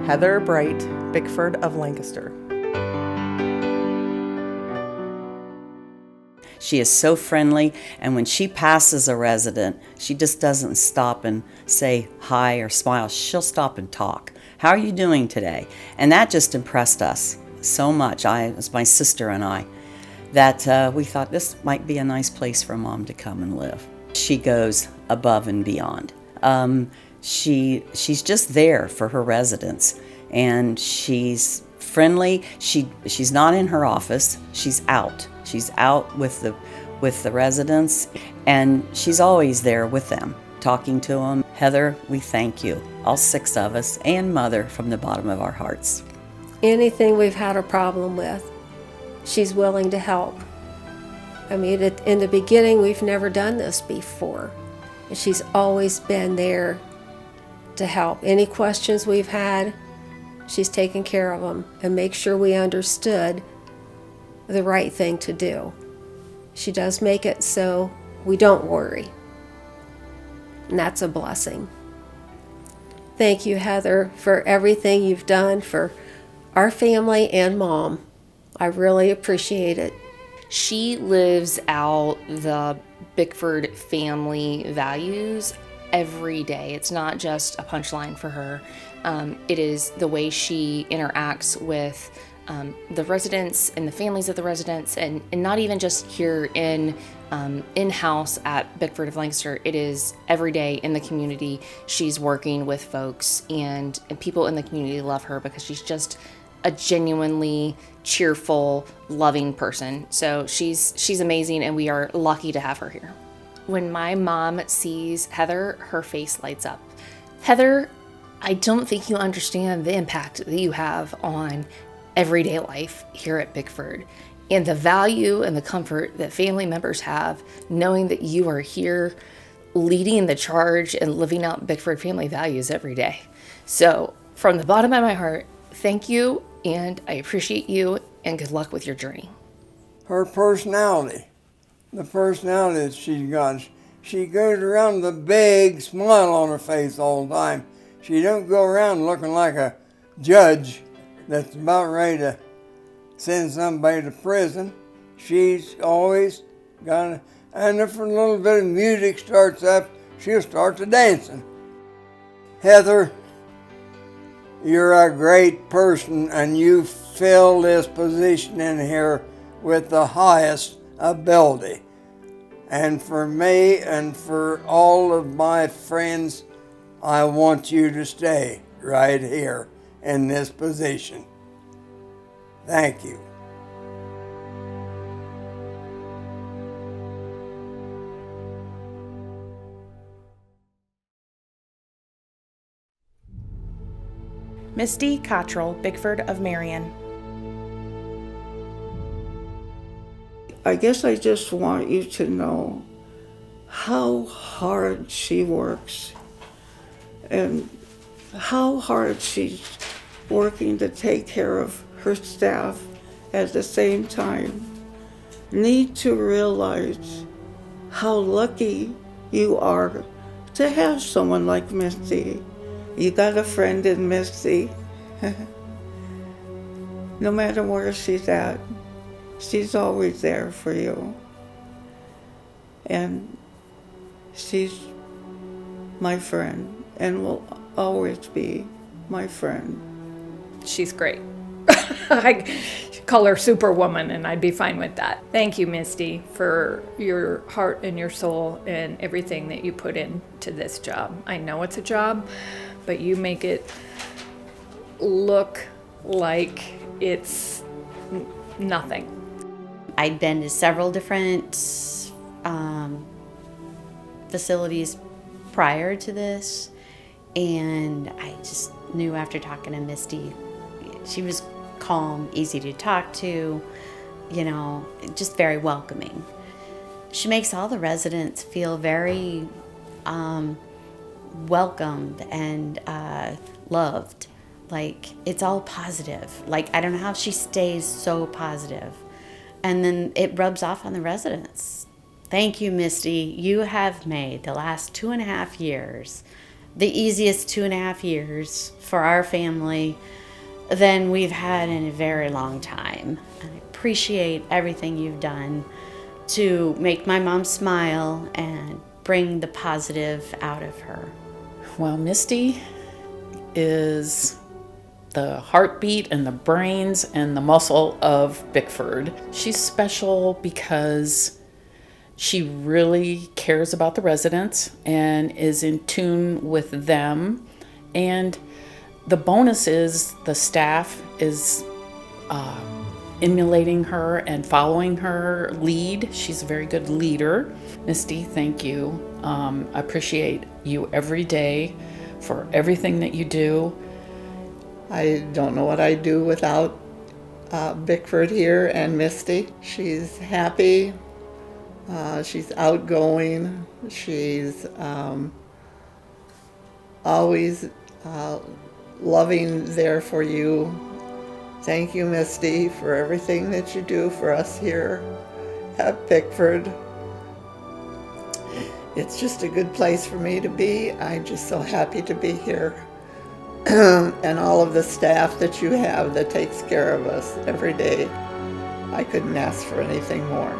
Heather Bright, Bickford of Lancaster. She is so friendly, and when she passes a resident, she just doesn't stop and say hi or smile. She'll stop and talk. How are you doing today? And that just impressed us so much. It was my sister and I, that we thought this might be a nice place for Mom to come and live. She goes above and beyond. She's just there for her residents, and she's friendly. She's not in her office. She's out. She's out with the residents, and she's always there with them, talking to them. Heather, we thank you, all 6 of us, and Mother, from the bottom of our hearts. Anything we've had a problem with, she's willing to help. I mean, in the beginning, we've never done this before, and she's always been there to help. Any questions we've had, she's taken care of them and make sure we understood the right thing to do. She does make it so we don't worry, and that's a blessing. Thank you, Heather, for everything you've done for our family and Mom. I really appreciate it. She lives out the Bickford family values every day. It's not just a punchline for her. It is the way she interacts with the residents and the families of the residents, and not even just here in-house at Bickford of Lancaster. It is every day in the community. She's working with folks, and people in the community love her because she's just a genuinely cheerful, loving person. So she's amazing, and we are lucky to have her here. When my mom sees Heather, her face lights up. Heather, I don't think you understand the impact that you have on everyday life here at Bickford, and the value and the comfort that family members have knowing that you are here leading the charge and living out Bickford family values every day. So from the bottom of my heart, thank you, and I appreciate you, and good luck with your journey. Her personality, the personality that she's got, she goes around with a big smile on her face all the time. She don't go around looking like a judge that's about ready to send somebody to prison. She's always got, and if a little bit of music starts up, she'll start to dancing. Heather, you're a great person, and you fill this position in here with the highest ability. And for me and for all of my friends, I want you to stay right here in this position. Thank you. Misty Cottrell, Bickford of Marion. I guess I just want you to know how hard she works and how hard she's working to take care of her staff at the same time. Need to realize how lucky you are to have someone like Misty. You got a friend in Misty. No matter where she's at, she's always there for you. And she's my friend and will always be my friend. She's great. I call her Superwoman, and I'd be fine with that. Thank you, Misty, for your heart and your soul and everything that you put into this job. I know it's a job, but you make it look like it's nothing. I'd been to several different facilities prior to this, and I just knew after talking to Misty, she was calm, easy to talk to, just very welcoming. She makes all the residents feel very welcomed and loved. Like, it's all positive. Like, I don't know how she stays so positive. And then it rubs off on the residents. Thank you, Misty. You have made the last 2.5 years the easiest 2.5 years for our family than we've had in a very long time. And I appreciate everything you've done to make my mom smile and bring the positive out of her. Well, Misty is the heartbeat and the brains and the muscle of Bickford. She's special because she really cares about the residents and is in tune with them. And the bonus is the staff is emulating her and following her lead. She's a very good leader. Misty, thank you. I appreciate you every day for everything that you do. I don't know what I'd do without Bickford here and Misty. She's happy. She's outgoing. She's always loving there for you. Thank you, Misty, for everything that you do for us here at Bickford. It's just a good place for me to be. I'm just so happy to be here. And all of the staff that you have that takes care of us every day. I couldn't ask for anything more.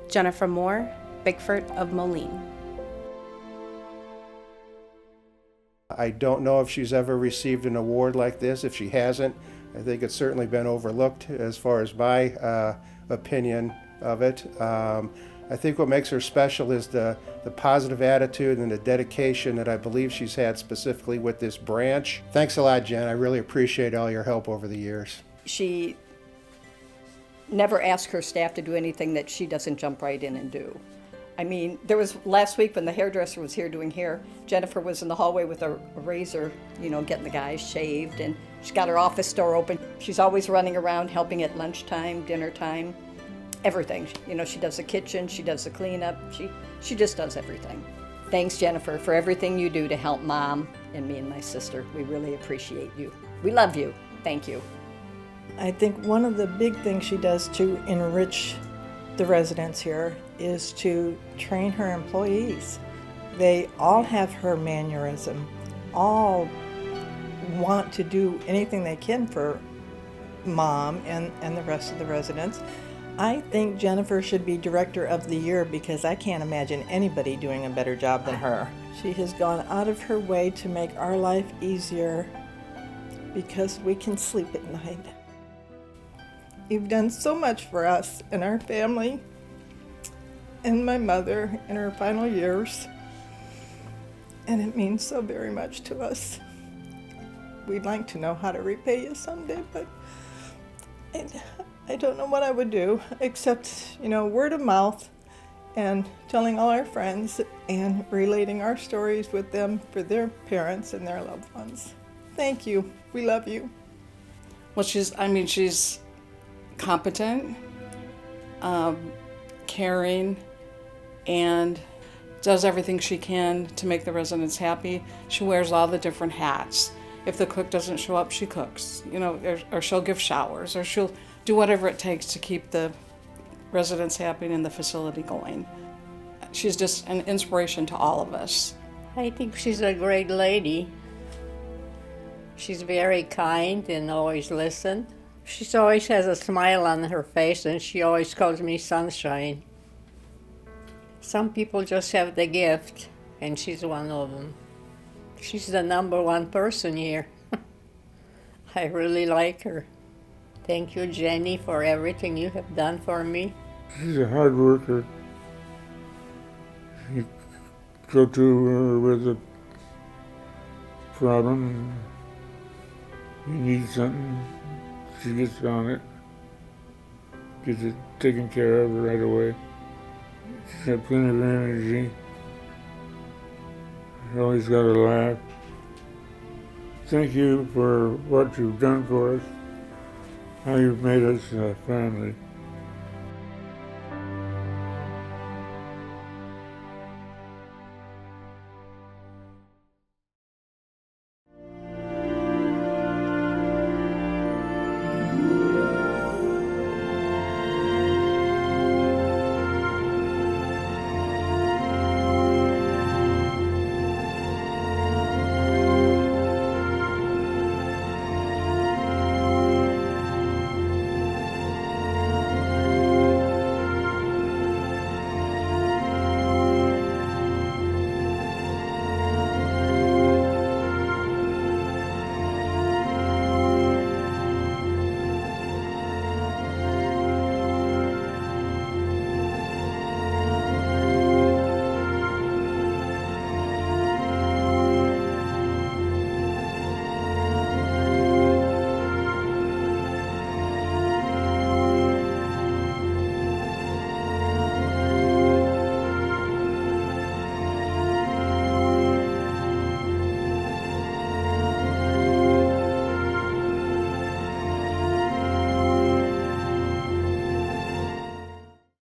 Jennifer Moore, Bickford of Moline. I don't know if she's ever received an award like this. If she hasn't, I think it's certainly been overlooked as far as my opinion of it. I think what makes her special is the positive attitude and the dedication that I believe she's had specifically with this branch. Thanks a lot, Jen. I really appreciate all your help over the years. She never asks her staff to do anything that she doesn't jump right in and do. I mean, there was last week when the hairdresser was here doing hair, Jennifer was in the hallway with a razor, you know, getting the guys shaved, and she's got her office door open. She's always running around helping at lunchtime, dinner time, everything. You know, she does the kitchen, she does the cleanup, she just does everything. Thanks, Jennifer, for everything you do to help Mom and me and my sister. We really appreciate you. We love you. Thank you. I think one of the big things she does to enrich the residents here is to train her employees. They all have her mannerism, all want to do anything they can for Mom and the rest of the residents. I think Jennifer should be Director of the Year because I can't imagine anybody doing a better job than her. She has gone out of her way to make our life easier because we can sleep at night. You've done so much for us and our family and my mother in her final years, and it means so very much to us. We'd like to know how to repay you someday, but I don't know what I would do except, you know, word of mouth and telling all our friends and relating our stories with them for their parents and their loved ones. Thank you. We love you. Well, she's competent, caring, and does everything she can to make the residents happy. She wears all the different hats. If the cook doesn't show up, she cooks, you know, or she'll give showers, or she'll do whatever it takes to keep the residents happy and the facility going. She's just an inspiration to all of us. I think she's a great lady. She's very kind and always listens. She always has a smile on her face, and she always calls me Sunshine. Some people just have the gift, and she's one of them. She's the #1 person here. I really like her. Thank you, Jenny, for everything you have done for me. She's a hard worker. You go to her with a problem, you need something, she gets on it, gets it taken care of right away. She's got plenty of energy. She always got a laugh. Thank you for what you've done for us, how you've made us a family.